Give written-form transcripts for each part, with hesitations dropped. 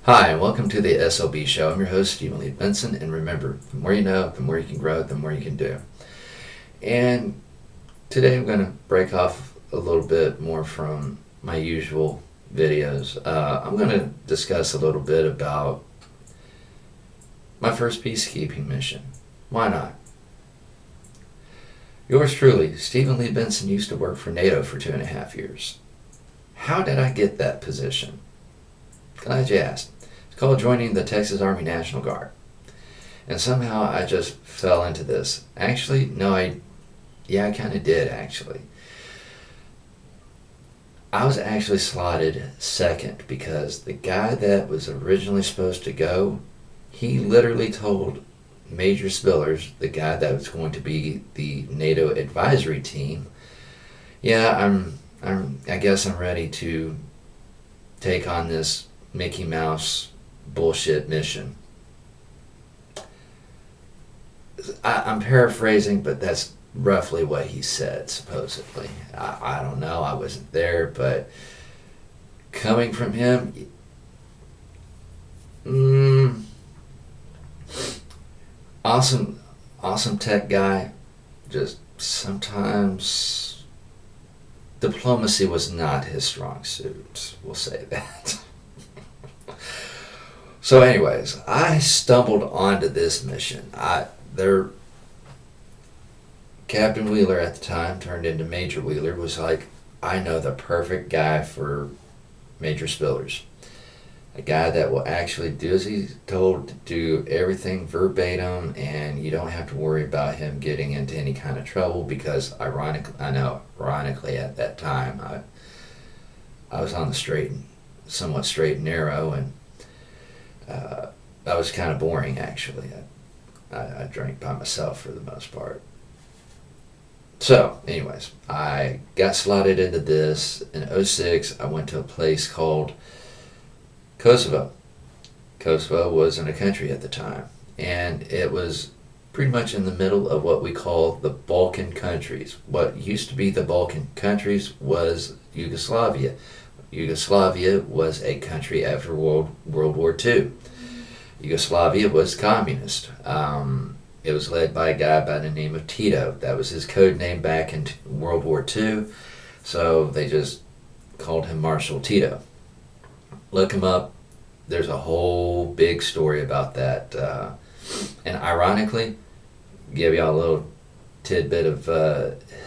Hi, and welcome to the S.L.B show. I'm your host, Stephen Lee Benson, and remember, the more you know, the more you can grow, the more you can do. And today I'm going to break off a little bit more from my usual videos. I'm going to discuss a little bit about my first peacekeeping mission. Why not? Yours truly, Stephen Lee Benson, used to work for NATO for 2.5 years. How did I get that position? Glad you asked. It's called joining the Texas Army National Guard. And somehow I just fell into this. Actually, no, I kind of did, actually. I was actually slotted second because the guy that was originally supposed to go, he literally told Major Spillers, the guy that was going to be the NATO advisory team, I guess I'm ready to take on this Mickey Mouse bullshit mission. I'm paraphrasing, but that's roughly what he said, supposedly. I don't know, I wasn't there, but coming from him, awesome tech guy. Just sometimes diplomacy was not his strong suit, we'll say that. So anyways, I stumbled onto this mission. Captain Wheeler at the time, turned into Major Wheeler, was like, I know the perfect guy for Major Spillers. A guy that will actually do as he's told, to do everything verbatim, and you don't have to worry about him getting into any kind of trouble because ironically at that time, I was on the somewhat straight and narrow, and I was kind of boring, actually. I drank by myself for the most part. So, anyways, I got slotted into this. In 2006, I went to a place called Kosovo. Kosovo wasn't a country at the time, and it was pretty much in the middle of what we call the Balkan countries. What used to be the Balkan countries was Yugoslavia. Yugoslavia was a country after World War II. Yugoslavia was communist. It was led by a guy by the name of Tito. That was his code name back in World War II, so they just called him Marshal Tito. Look him up. There's a whole big story about that. And ironically, give y'all a little tidbit of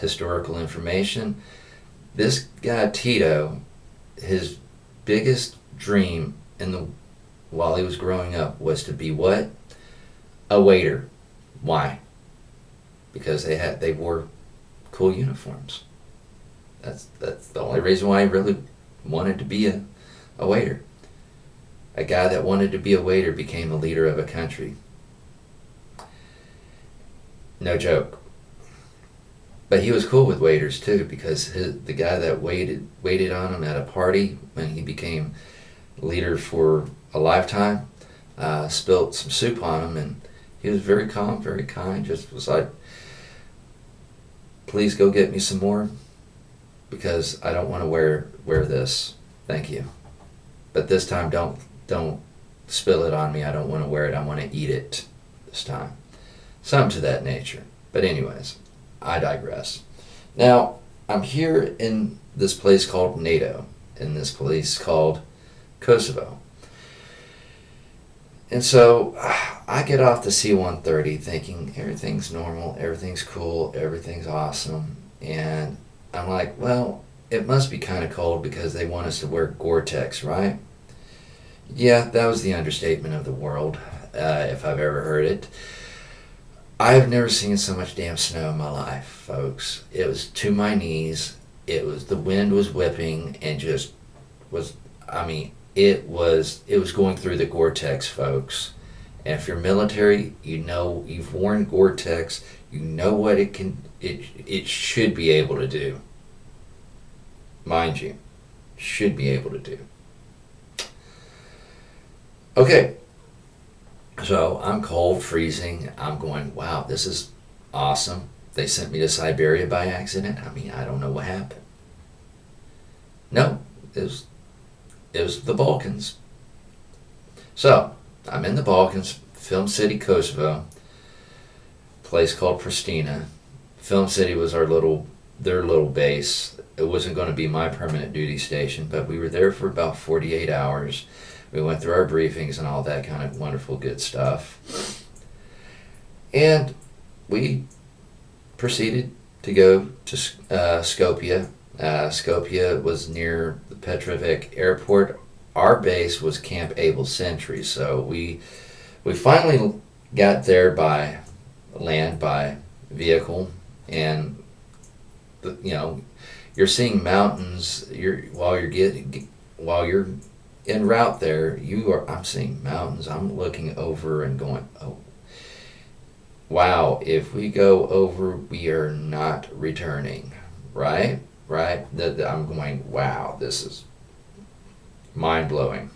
historical information. This guy Tito, his biggest dream while he was growing up was to be what? A waiter. Why? Because they wore cool uniforms. That's the only reason why he really wanted to be a waiter. A guy that wanted to be a waiter became a leader of a country. No joke. But he was cool with waiters too, because the guy that waited on him at a party when he became leader for a lifetime spilled some soup on him, and he was very calm, very kind, just was like, please go get me some more because I don't want to wear this. Thank you. But this time don't spill it on me. I don't want to wear it. I want to eat it this time. Something to that nature. But anyways, I digress. Now, I'm here in this place called NATO, in this place called Kosovo. And so I get off the C-130 thinking everything's normal, everything's cool, everything's awesome. And I'm like, well, it must be kind of cold because they want us to wear Gore-Tex, right? Yeah, that was the understatement of the world, if I've ever heard it. I've never seen so much damn snow in my life, folks. It was to my knees. The wind was whipping and just was, it was going through the Gore-Tex, folks. And if you're military, you know, you've worn Gore-Tex, you know what it should be able to do. Mind you, should be able to do. Okay, so I'm cold, freezing. I'm going, wow, this is awesome. They sent me to Siberia by accident. I don't know what happened. No, it was the Balkans. So, I'm in the Balkans, Film City, Kosovo, place called Pristina. Film City was their little base. It wasn't going to be my permanent duty station, but we were there for about 48 hours. We went through our briefings and all that kind of wonderful good stuff. And we proceeded to go to Skopje. Skopje was near the Petrovic airport. Our base was Camp Able Sentry, so we finally got there by land, by vehicle, and you're seeing mountains. While you're en route there, I'm seeing mountains. I'm looking over and going, oh, wow, if we go over, we are not returning, right? I'm going, wow, this is mind-blowing.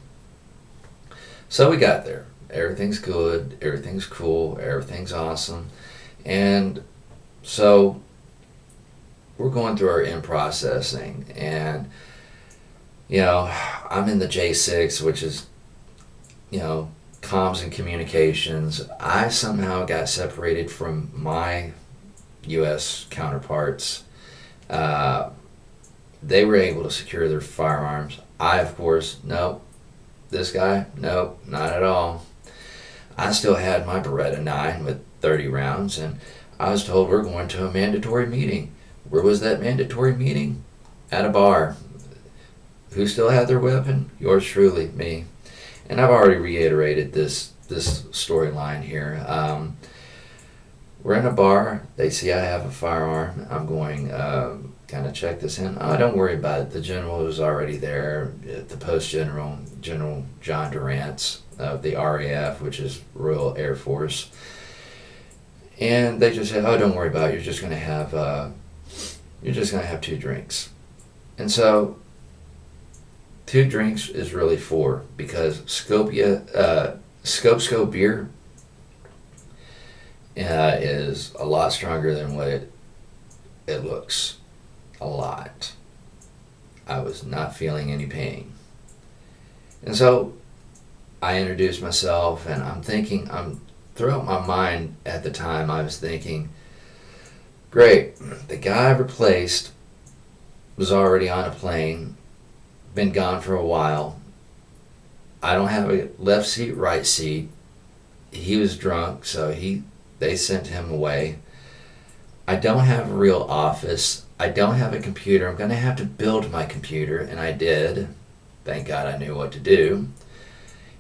So we got there. Everything's good, everything's cool, everything's awesome. And so we're going through our in-processing, and, I'm in the J6, which is, comms and communications. I somehow got separated from my U.S. counterparts. They were able to secure their firearms. I, of course, nope. This guy, nope, not at all. I still had my Beretta 9 with 30 rounds, and I was told we're going to a mandatory meeting. Where was that mandatory meeting? At a bar. Who still had their weapon? Yours truly, me. And I've already reiterated this storyline here. We're in a bar. They see I have a firearm. I'm going, kind of check this in. Oh, don't worry about it. The general was already there. The post general, General John Durrance of the RAF, which is Royal Air Force. And they just said, oh, don't worry about it. You're just going to have 2 drinks. And so 2 drinks is really 4, because Scope beer is a lot stronger than what it looks. A lot. I was not feeling any pain. And so I introduced myself, and throughout my mind at the time, I was thinking, great, the guy I replaced was already on a plane, been gone for a while. I don't have a left seat, right seat. He was drunk, so they sent him away. I don't have a real office. I don't have a computer. I'm going to have to build my computer, and I did. Thank God I knew what to do.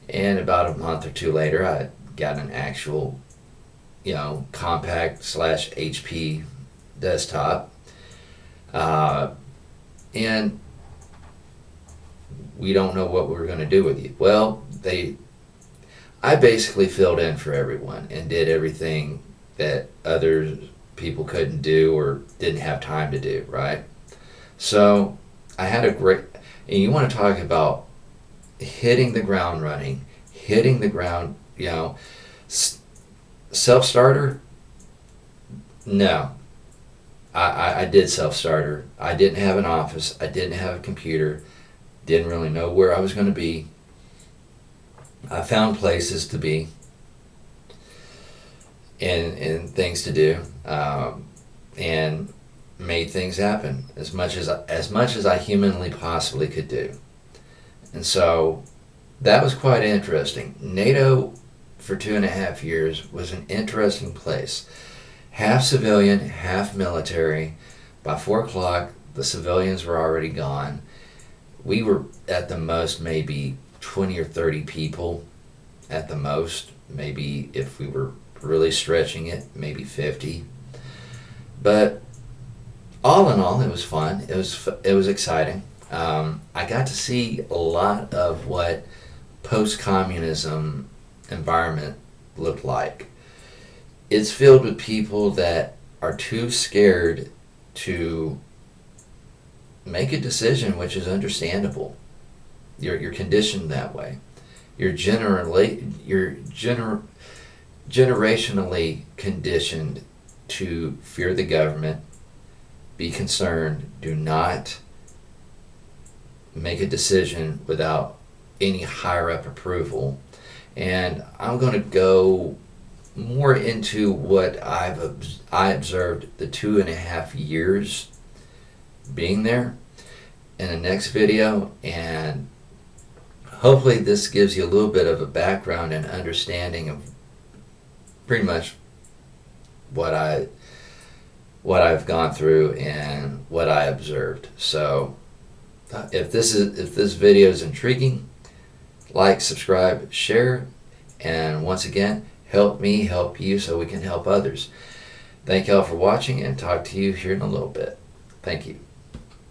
And about a month or 2 later, I got an actual, compact / HP desktop. And we don't know what we're going to do with you. Well, I basically filled in for everyone and did everything that other people couldn't do or didn't have time to do, right? So I had and you want to talk about hitting the ground running, self-starter? No. I did self-starter. I didn't have an office. I didn't have a computer. Didn't really know where I was going to be. I found places to be and things to do, and made things happen as much as I humanly possibly could do. And so that was quite interesting. NATO for 2.5 years was an interesting place. Half civilian, half military. By 4 o'clock, the civilians were already gone. We were at the most maybe 20 or 30 people at the most. Maybe if we were really stretching it, maybe 50. But all in all, it was fun. It was exciting. I got to see a lot of what post-communism environment looked like. It's filled with people that are too scared to make a decision, which is understandable. You're conditioned that way. You're generationally conditioned to fear the government, be concerned, do not make a decision without any higher up approval. And I'm going to go more into what I observed the 2.5 years being there in the next video, and hopefully this gives you a little bit of a background and understanding of pretty much what I've gone through and what I observed. So if this video is intriguing, like, subscribe, share, and once again, help me help you so we can help others. Thank y'all for watching, and talk to you here in a little bit. Thank you.